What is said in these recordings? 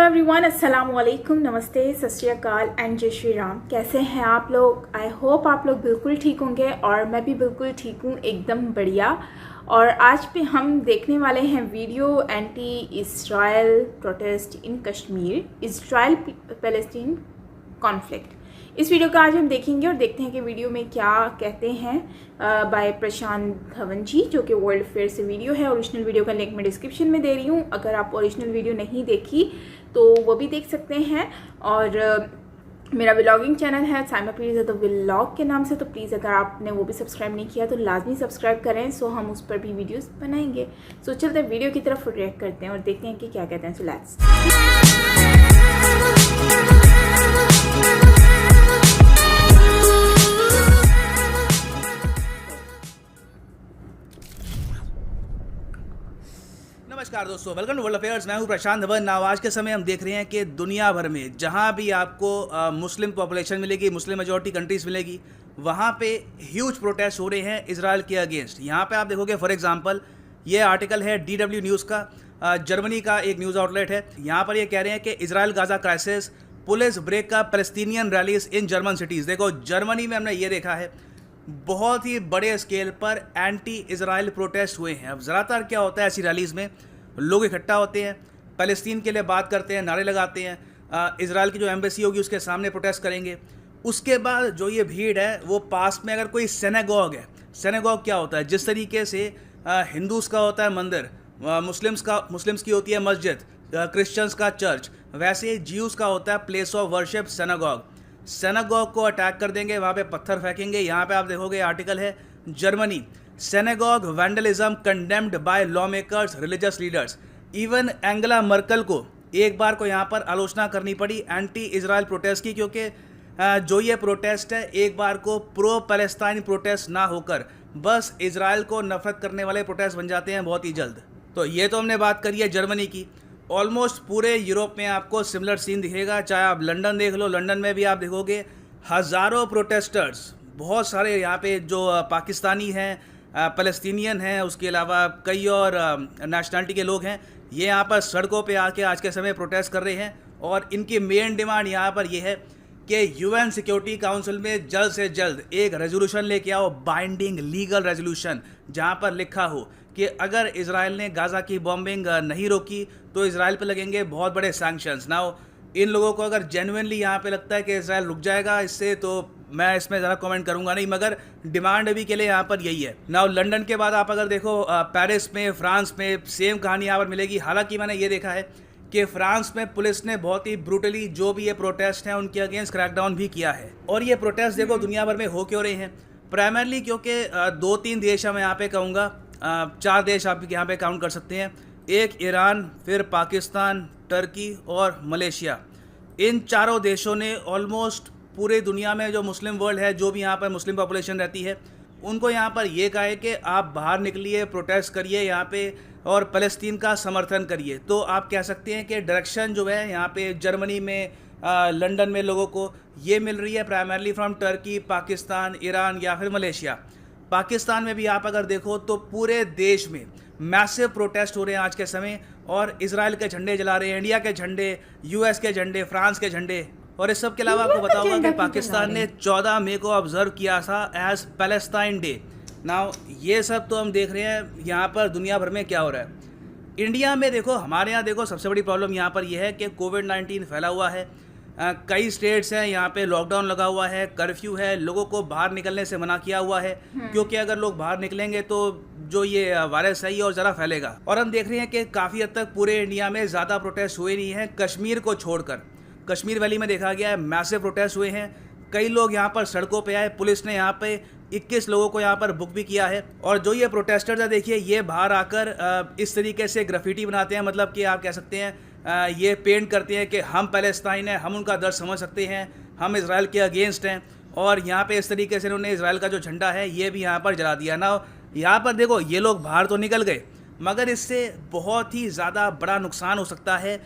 Everyone, अस्सलाम वालेकुम, नमस्ते, सत श्री अकाल एंड जय श्री राम। कैसे हैं आप लोग? आई होप आप लोग बिल्कुल ठीक होंगे और मैं भी बिल्कुल ठीक हूँ, एकदम बढ़िया। और आज पे हम देखने वाले हैं video anti Israel protest in Kashmir, Israel Palestine conflict. इस वीडियो का आज हम देखेंगे और देखते हैं कि वीडियो में क्या कहते हैं बाय प्रशांत धवन जी, जो कि वर्ल्ड अफेयर से वीडियो है। ओरिजिनल वीडियो का लिंक मैं डिस्क्रिप्शन में दे रही हूँ। अगर आप ओरिजिनल वीडियो नहीं देखी तो वो भी देख सकते हैं। और मेरा व्लॉगिंग चैनल है साइमा प्लीज़ द व्लॉग के नाम से, तो प्लीज़ अगर आपने वो भी सब्सक्राइब नहीं किया तो लाजमी सब्सक्राइब करें। सो हम उस पर भी वीडियोस बनाएंगे। सो चलते वीडियो की तरफ रिएक्ट करते हैं और देखते हैं कि क्या कहते हैं। So let's. नमस्कार दोस्तों, वेलकम टू वर्ल्ड अफेयर्स। मैं हूं प्रशांत धवन। नाउ आज के समय हम देख रहे हैं कि दुनिया भर में जहां भी आपको मुस्लिम पॉपुलेशन मिलेगी, मुस्लिम मेजॉरिटी कंट्रीज मिलेगी, वहां पे ह्यूज प्रोटेस्ट हो रहे हैं इजराइल के अगेंस्ट। यहां पे आप देखोगे फॉर एग्जांपल ये आर्टिकल है DW न्यूज़ का, जर्मनी का एक न्यूज़ आउटलेट है। यहाँ पर ये कह रहे हैं कि Israel Gaza crisis, police break का Palestinian rallies in German cities. देखो जर्मनी में हमने ये देखा है बहुत ही बड़े स्केल पर एंटी इजराइल प्रोटेस्ट हुए हैं। अब ज़्यादातर क्या होता है ऐसी रैलीज़ में, लोग इकट्ठा होते हैं, फ़लस्तीन के लिए बात करते हैं, नारे लगाते हैं, इजराइल की जो एम्बेसी होगी उसके सामने प्रोटेस्ट करेंगे। उसके बाद जो ये भीड़ है वो पास में अगर कोई सिनेगॉग है, सिनेगॉग क्या होता है, जिस तरीके से हिंदूज़ का होता है मंदिर, मुस्लिम्स की होती है मस्जिद, क्रिश्चियंस का चर्च, वैसे ज्यूज़ का होता है place of worship synagogue. Synagogue को अटैक कर देंगे, वहाँ पे पत्थर फेंकेंगे। यहाँ पे आप देखोगे आर्टिकल है Germany, synagogue vandalism condemned by law makers, religious leaders. Even Angela Merkel को एक बार को यहाँ पर आलोचना करनी पड़ी एंटी इजराइल प्रोटेस्ट की, क्योंकि जो ये प्रोटेस्ट है एक बार को प्रो पैलेस्टाइन प्रोटेस्ट ना होकर बस इजराइल को नफरत करने वाले प्रोटेस्ट बन जाते हैं बहुत ही जल्द। तो ये तो हमने बात करी है जर्मनी की। ऑलमोस्ट पूरे यूरोप में आपको सिमिलर सीन दिखेगा। चाहे आप लंदन देख लो, लंदन में भी आप देखोगे हज़ारों प्रोटेस्टर्स, बहुत सारे यहाँ पे जो पाकिस्तानी हैं, फ़लस्तीनियन हैं, उसके अलावा कई और नेशनलिटी के लोग हैं, ये यहाँ पर सड़कों पे आके आज के समय प्रोटेस्ट कर रहे हैं। और इनकी मेन डिमांड यहाँ पर ये है कि UN सिक्योरिटी काउंसिल में जल्द से जल्द एक रेजोल्यूशन लेके आओ, बाइंडिंग लीगल रेजोल्यूशन, जहाँ पर लिखा हो कि अगर इजराइल ने गाज़ा की बॉम्बिंग नहीं रोकी तो इजराइल पे लगेंगे बहुत बड़े सैंक्शंस। नाउ इन लोगों को अगर जेन्युइनली यहाँ पे लगता है कि इजराइल रुक जाएगा इससे, तो मैं इसमें ज़्यादा कमेंट करूँगा नहीं, मगर डिमांड अभी के लिए यहाँ पर यही है। नाउ लंदन के बाद आप अगर देखो पेरिस में, फ्रांस में सेम कहानी यहाँ पर मिलेगी। हालांकि मैंने ये देखा है कि फ्रांस में पुलिस ने बहुत ही ब्रूटली जो भी ये प्रोटेस्ट हैं उनके अगेंस्ट क्रैकडाउन भी किया है। और ये प्रोटेस्ट देखो दुनिया भर में हो क्यों रहे हैं, प्राइमरली क्योंकि 2-3 देश मैं यहाँ पे कहूँगा, 4 देश आप यहाँ पे काउंट कर सकते हैं। एक ईरान, फिर पाकिस्तान, टर्की और मलेशिया। इन चारों देशों ने ऑलमोस्ट पूरे दुनिया में जो मुस्लिम वर्ल्ड है, जो भी यहाँ पर मुस्लिम पॉपुलेशन रहती है, उनको यहाँ पर ये कहा है कि आप बाहर निकलिए, प्रोटेस्ट करिए यहाँ पे और फ़लस्तीन का समर्थन करिए। तो आप कह सकते हैं कि डायरेक्शन जो है यहाँ पे जर्मनी में, लंदन में लोगों को ये मिल रही है primarily from Turkey, Pakistan, Iran या फिर मलेशिया। पाकिस्तान में भी आप अगर देखो तो पूरे देश में मैसिव प्रोटेस्ट हो रहे हैं आज के समय, और इजराइल के झंडे जला रहे हैं, इंडिया के झंडे, US के झंडे, फ्रांस के झंडे। और इस सब के अलावा आपको बताऊंगा कि पाकिस्तान ने 14 मई को ऑब्जर्व किया था एज पैलेस्टाइन डे। नाउ ये सब तो हम देख रहे हैं यहाँ पर दुनिया भर में क्या हो रहा है। इंडिया में देखो, हमारे यहाँ देखो सबसे बड़ी प्रॉब्लम यहाँ पर यह है कि कोविड-19 फैला हुआ है। कई स्टेट्स हैं यहाँ पे लॉकडाउन लगा हुआ है, कर्फ्यू है, लोगों को बाहर निकलने से मना किया हुआ है, क्योंकि अगर लोग बाहर निकलेंगे तो जो ये वायरस है ये और ज़रा फैलेगा। और हम देख रहे हैं कि काफ़ी हद तक पूरे इंडिया में ज़्यादा प्रोटेस्ट हुए नहीं हैं, कश्मीर को छोड़कर। कश्मीर वैली में देखा गया है मैसिव प्रोटेस्ट हुए हैं, कई लोग यहाँ पर सड़कों पे आए, पुलिस ने यहाँ पे 21 लोगों को यहाँ पर बुक भी किया है। और जो ये प्रोटेस्टर्स है देखिए, ये बाहर आकर इस तरीके से ग्राफिटी बनाते हैं, मतलब कि आप कह सकते हैं ये पेंट करते हैं कि हम पैलेस्टाइन हैं, हम उनका दर्द समझ सकते हैं, हम इजराइल के अगेंस्ट हैं। और यहाँ पे इस तरीके से इन्होंने इजराइल का जो झंडा है ये भी यहाँ पर जला दिया ना। यहाँ पर देखो ये लोग बाहर तो निकल गए, मगर इससे बहुत ही ज़्यादा बड़ा नुकसान हो सकता है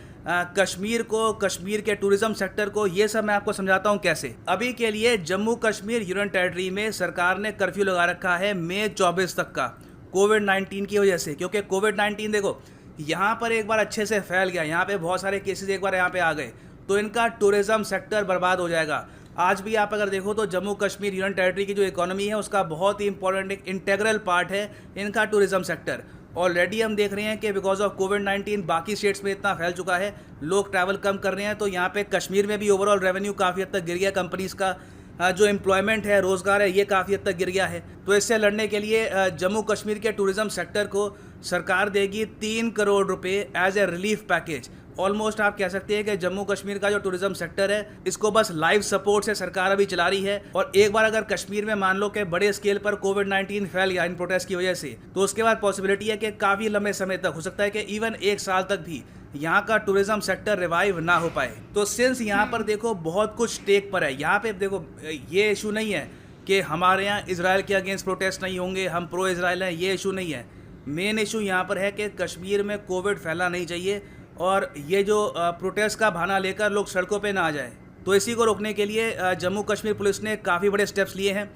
कश्मीर को, कश्मीर के टूरिज्म सेक्टर को। ये सब मैं आपको समझाता हूँ कैसे। अभी के लिए जम्मू कश्मीर यूनियन टेरिटरी में सरकार ने कर्फ्यू लगा रखा है मई 24 तक का, कोविड-19 की वजह से। क्योंकि कोविड-19 देखो यहाँ पर एक बार अच्छे से फैल गया, यहाँ पे बहुत सारे केसेस एक बार यहाँ पे आ गए, तो इनका टूरिज़्म सेक्टर बर्बाद हो जाएगा। आज भी आप अगर देखो तो जम्मू कश्मीर यूनियन टेरिटरी की जो इकोनॉमी है उसका बहुत ही इंपॉर्टेंट एक इंटेग्रल पार्ट है इनका टूरिज़्म सेक्टर। ऑलरेडी हम देख रहे हैं कि बिकॉज ऑफ कोविड-19 बाकी स्टेट्स में इतना फैल चुका है, लोग ट्रैवल कम कर रहे हैं, तो यहाँ पे कश्मीर में भी ओवरऑल रेवेन्यू काफ़ी हद तक गिर गया, कंपनीज़ का जो एम्प्लॉयमेंट है, रोज़गार है, ये काफ़ी हद तक गिर गया है। तो इससे लड़ने के लिए जम्मू कश्मीर के टूरिज़्म सेक्टर को सरकार देगी 3 करोड़ रुपए as a relief package. Almost आप कह सकते हैं कि जम्मू कश्मीर का जो टूरिज्म सेक्टर है इसको बस लाइव सपोर्ट से सरकार अभी चला रही है। और एक बार अगर कश्मीर में मान लो कि बड़े स्केल पर कोविड-19 फैल गया इन प्रोटेस्ट की वजह से, तो उसके बाद पॉसिबिलिटी है कि काफ़ी लंबे समय तक, हो सकता है कि इवन 1 साल तक भी यहाँ का टूरिज्म सेक्टर रिवाइव ना हो पाए। तो सिंस यहाँ पर देखो बहुत कुछ टेक पर है, यहाँ पे देखो ये इशू नहीं है कि हमारे यहाँ इसराइल के अगेंस्ट प्रोटेस्ट नहीं होंगे, हम प्रो इसराइल हैं, ये इशू नहीं है। मेन इशू यहाँ पर है कि कश्मीर में कोविड फैलना नहीं चाहिए और ये जो प्रोटेस्ट का बहाना लेकर लोग सड़कों पे ना आ जाए। तो इसी को रोकने के लिए जम्मू कश्मीर पुलिस ने काफ़ी बड़े स्टेप्स लिए हैं।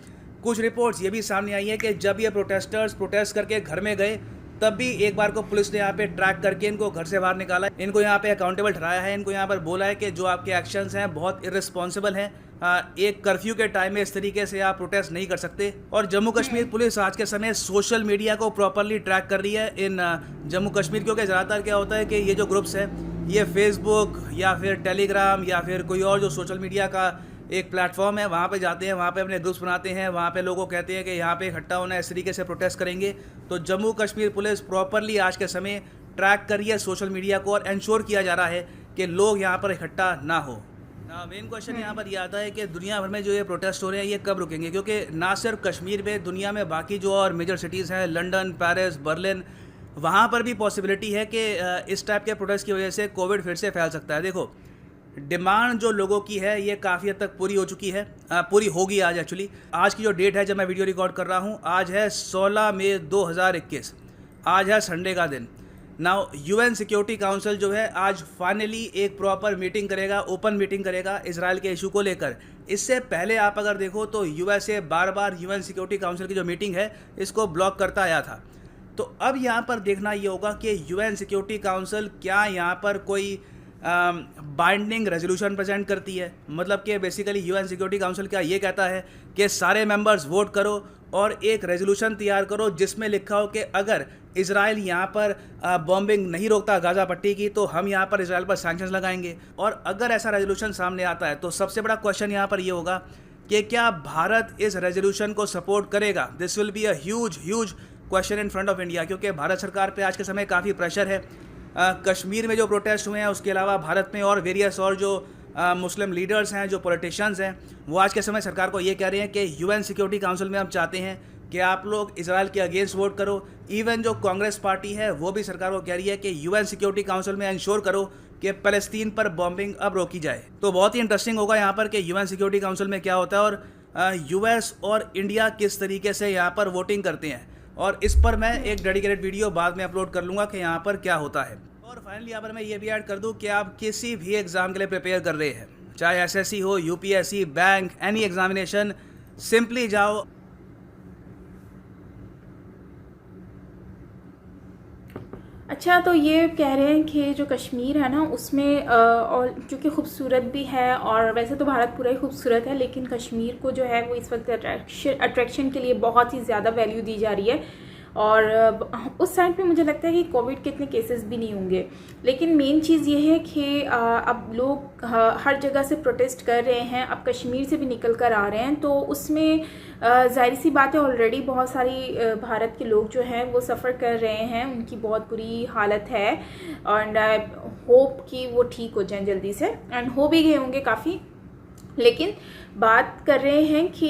कुछ रिपोर्ट्स ये भी सामने आई है कि जब ये प्रोटेस्टर्स प्रोटेस्ट करके घर में गए तब भी एक बार को पुलिस ने यहाँ पे ट्रैक करके इनको घर से बाहर निकाला, इनको यहाँ पे अकाउंटेबल ठहराया है, इनको यहाँ पर बोला है कि जो आपके एक्शंस हैं बहुत इर्रिस्पॉन्सिबल हैं, एक कर्फ्यू के टाइम में इस तरीके से आप प्रोटेस्ट नहीं कर सकते। और जम्मू कश्मीर पुलिस आज के समय सोशल मीडिया को प्रॉपरली ट्रैक कर रही है इन जम्मू कश्मीर, क्योंकि ज़्यादातर क्या होता है कि ये जो ग्रुप्स है ये फेसबुक या फिर टेलीग्राम या फिर कोई और जो सोशल मीडिया का एक प्लेटफॉर्म है वहाँ पे जाते हैं, वहाँ पे अपने ग्रुप्स बनाते हैं, वहाँ पे लोगों को कहते हैं कि यहाँ पे इकट्ठा होना है, इस तरीके से प्रोटेस्ट करेंगे। तो जम्मू कश्मीर पुलिस प्रॉपरली आज के समय ट्रैक कर रही है सोशल मीडिया को और इंश्योर किया जा रहा है कि लोग यहाँ पर इकट्ठा ना हो। मेन क्वेश्चन यहाँ पर यह आता है कि दुनिया भर में जो ये प्रोटेस्ट हो रहे हैं ये कब रुकेंगे, क्योंकि ना सिर्फ कश्मीर में, दुनिया में बाकी जो और मेजर सिटीज़ हैं, लंदन, पेरिस, बर्लिन, वहाँ पर भी पॉसिबिलिटी है कि इस टाइप के प्रोटेस्ट की वजह से कोविड फिर से फैल सकता है। देखो डिमांड जो लोगों की है ये काफ़ी हद तक पूरी हो चुकी है, पूरी होगी आज एक्चुअली। आज की जो डेट है जब मैं वीडियो रिकॉर्ड कर रहा हूँ, आज है 16 मई 2021, आज है संडे का दिन। नाउ यूएन सिक्योरिटी काउंसिल जो है आज फाइनली एक प्रॉपर मीटिंग करेगा, ओपन मीटिंग करेगा इसराइल के इशू को लेकर। इससे पहले आप अगर देखो तो यूएसए बार बार यूएन सिक्योरिटी काउंसिल की जो मीटिंग है इसको ब्लॉक करता आया था। तो अब यहाँ पर देखना ये होगा कि यूएन सिक्योरिटी काउंसिल क्या यहाँ पर कोई बाइंडिंग रेजोल्यूशन प्रेजेंट करती है। मतलब कि बेसिकली यूएन सिक्योरिटी काउंसिल क्या ये कहता है कि सारे मेंबर्स वोट करो और एक रेजोल्यूशन तैयार करो जिसमें लिखा हो कि अगर इसराइल यहाँ पर बॉम्बिंग नहीं रोकता गाज़ा पट्टी की तो हम यहाँ पर इसराइल पर सैंक्शंस लगाएंगे। और अगर ऐसा रेजोल्यूशन सामने आता है तो सबसे बड़ा क्वेश्चन यहाँ पर ये होगा कि क्या भारत इस रेजोल्यूशन को सपोर्ट करेगा। This will be a huge question in front of India, क्योंकि भारत सरकार पे आज के समय काफ़ी प्रेशर है। कश्मीर में जो प्रोटेस्ट हुए हैं उसके अलावा भारत में और वेरियस और जो मुस्लिम लीडर्स हैं, जो पॉलिटिशियंस हैं, वो आज के समय सरकार को ये कह रहे हैं कि यूएन सिक्योरिटी काउंसिल में हम चाहते हैं कि आप लोग इसराइल के अगेंस्ट वोट करो। इवन जो कांग्रेस पार्टी है वो भी सरकार को कह रही है कि यूएन सिक्योरिटी काउंसिल में इंश्योर करो कि फ़लस्तीन पर बॉम्बिंग अब रोकी जाए। तो बहुत ही इंटरेस्टिंग होगा यहाँ पर कि यूएन सिक्योरिटी काउंसिल में क्या होता है और यूएस और इंडिया किस तरीके से यहाँ पर वोटिंग करते हैं। और इस पर मैं एक डेडिकेटेड वीडियो बाद में अपलोड कर लूँगा कि यहाँ पर क्या होता है। और फाइनली यहाँ पर मैं ये भी ऐड कर दूँ कि आप किसी भी एग्ज़ाम के लिए प्रिपेयर कर रहे हैं, चाहे एसएससी हो, UPSC, bank, any examination, simply जाओ। अच्छा, तो ये कह रहे हैं कि जो कश्मीर है ना उसमें और चूँकि खूबसूरत भी है, और वैसे तो भारत पूरा ही खूबसूरत है, लेकिन कश्मीर को जो है वो इस वक्त अट्रैक्शन के लिए बहुत ही ज़्यादा वैल्यू दी जा रही है। और उस साइड पे मुझे लगता है कि कोविड के इतने केसेस भी नहीं होंगे। लेकिन मेन चीज़ ये है कि अब लोग हर जगह से प्रोटेस्ट कर रहे हैं, अब कश्मीर से भी निकल कर आ रहे हैं, तो उसमें ज़ाहिर सी बात है ऑलरेडी बहुत सारी भारत के लोग जो हैं वो सफ़र कर रहे हैं, उनकी बहुत बुरी हालत है। एंड आई होप कि वो ठीक हो जाएं जल्दी से, एंड हो भी गए होंगे काफ़ी। लेकिन बात कर रहे हैं कि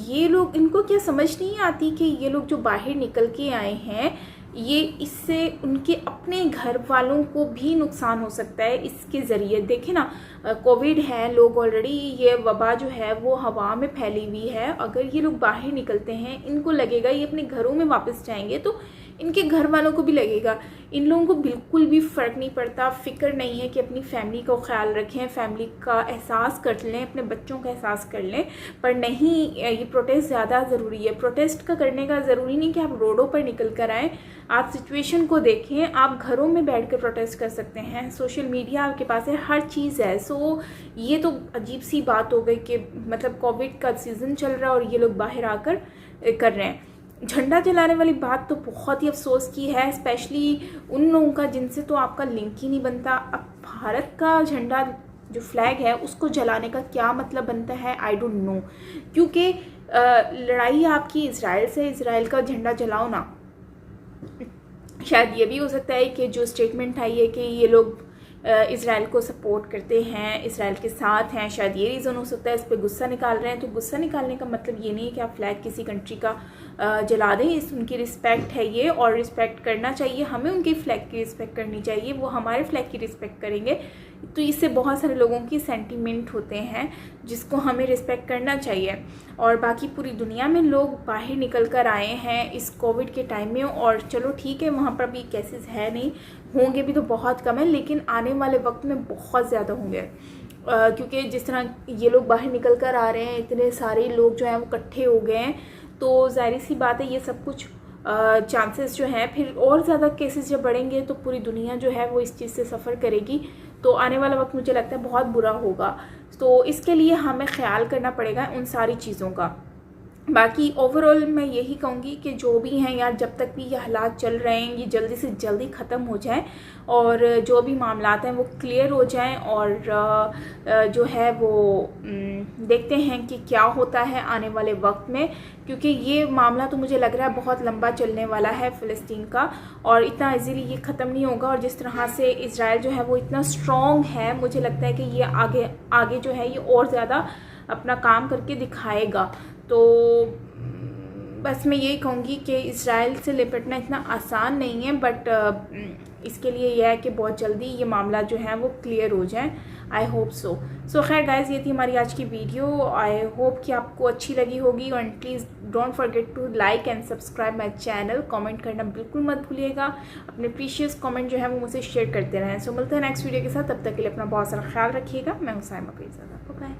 ये लोग, इनको क्या समझ नहीं आती कि ये लोग जो बाहर निकल के आए हैं ये इससे उनके अपने घर वालों को भी नुकसान हो सकता है इसके ज़रिए। देखें ना, कोविड है, लोग ऑलरेडी, ये वबा जो है वो हवा में फैली हुई है। अगर ये लोग बाहर निकलते हैं, इनको लगेगा ये अपने घरों में वापस जाएंगे तो इनके घर वालों को भी लगेगा। इन लोगों को बिल्कुल भी फ़र्क नहीं पड़ता, फ़िक्र नहीं है कि अपनी फैमिली का ख्याल रखें, फैमिली का एहसास कर लें, अपने बच्चों का एहसास कर लें। पर नहीं, ये प्रोटेस्ट ज़्यादा ज़रूरी है। प्रोटेस्ट का करने का ज़रूरी नहीं कि आप रोडों पर निकल कर आएँ, आप सिचुएशन को देखें, आप घरों में बैठ कर प्रोटेस्ट कर सकते हैं, सोशल मीडिया आपके पास है, हर चीज़ है। सो ये तो अजीब सी बात हो गई कि मतलब कोविड का सीज़न चल रहा है और ये लोग बाहर आकर कर रहे हैं। झंडा जलाने वाली बात तो बहुत ही अफसोस की है, स्पेशली उन लोगों का जिनसे तो आपका लिंक ही नहीं बनता। अब भारत का झंडा जो फ्लैग है उसको जलाने का क्या मतलब बनता है, आई डोंट नो। क्योंकि लड़ाई आपकी इजराइल से, इजराइल का झंडा जलाओ ना। शायद ये भी हो सकता है कि जो स्टेटमेंट आई है कि ये लोग इज़राइल को सपोर्ट करते हैं, इज़राइल के साथ हैं, शायद ये रीज़न हो सकता है, इस पर गुस्सा निकाल रहे हैं। तो गुस्सा निकालने का मतलब ये नहीं है कि आप फ्लैग किसी कंट्री का जला दें। इस उनकी रिस्पेक्ट है ये, और रिस्पेक्ट करना चाहिए, हमें उनके फ्लैग की रिस्पेक्ट करनी चाहिए, वो हमारे फ्लैग की रिस्पेक्ट करेंगे। तो इससे बहुत सारे लोगों की सेंटीमेंट होते हैं जिसको हमें रिस्पेक्ट करना चाहिए। और बाकी पूरी दुनिया में लोग बाहर निकल कर आए हैं इस कोविड के टाइम में, और चलो ठीक है, वहाँ पर भी केसेस है नहीं, होंगे भी तो बहुत कम है, लेकिन आने वाले वक्त में बहुत ज़्यादा होंगे। क्योंकि जिस तरह ये लोग बाहर निकल कर आ रहे हैं, इतने सारे लोग जो हैं वो इकट्ठे हो गए हैं, तो ज़ाहिर सी बात है ये सब कुछ चांसेस जो हैं, फिर और ज़्यादा केसेस जब बढ़ेंगे तो पूरी दुनिया जो है वो इस चीज़ से सफ़र करेगी। तो आने वाला वक्त मुझे लगता है बहुत बुरा होगा। तो इसके लिए हमें ख्याल करना पड़ेगा उन सारी चीज़ों का। बाकी ओवरऑल मैं यही कहूँगी कि जो भी हैं यार, जब तक भी ये हालात चल रहे हैं, ये जल्दी से जल्दी ख़त्म हो जाएं और जो भी मामलात हैं वो क्लियर हो जाएं, और जो है वो देखते हैं कि क्या होता है आने वाले वक्त में। क्योंकि ये मामला तो मुझे लग रहा है बहुत लंबा चलने वाला है फ़लस्तीन का, और इतना इजीली ये ख़त्म नहीं होगा। और जिस तरह से इज़राइल जो है वो इतना स्ट्रॉन्ग है, मुझे लगता है कि ये आगे जो है ये और ज़्यादा अपना काम करके दिखाएगा। तो बस मैं यही कहूँगी कि इज़राइल से निपटना इतना आसान नहीं है, बट इसके लिए यह है कि बहुत जल्दी ये मामला जो है वो क्लियर हो जाए। आई होप सो खैर गाइस, ये थी हमारी आज की वीडियो। आई होप कि आपको अच्छी लगी होगी, और please don't forget to like and subscribe my channel. Comment करना बिल्कुल मत भूलिएगा, अपने प्रीशियस कमेंट जो है वो मुझसे शेयर करते रहें। सो मिलते हैं नेक्स्ट वीडियो के साथ, तब तक के लिए अपना बहुत सारा ख्याल रखिएगा। मैं हूं साइमा, बाय।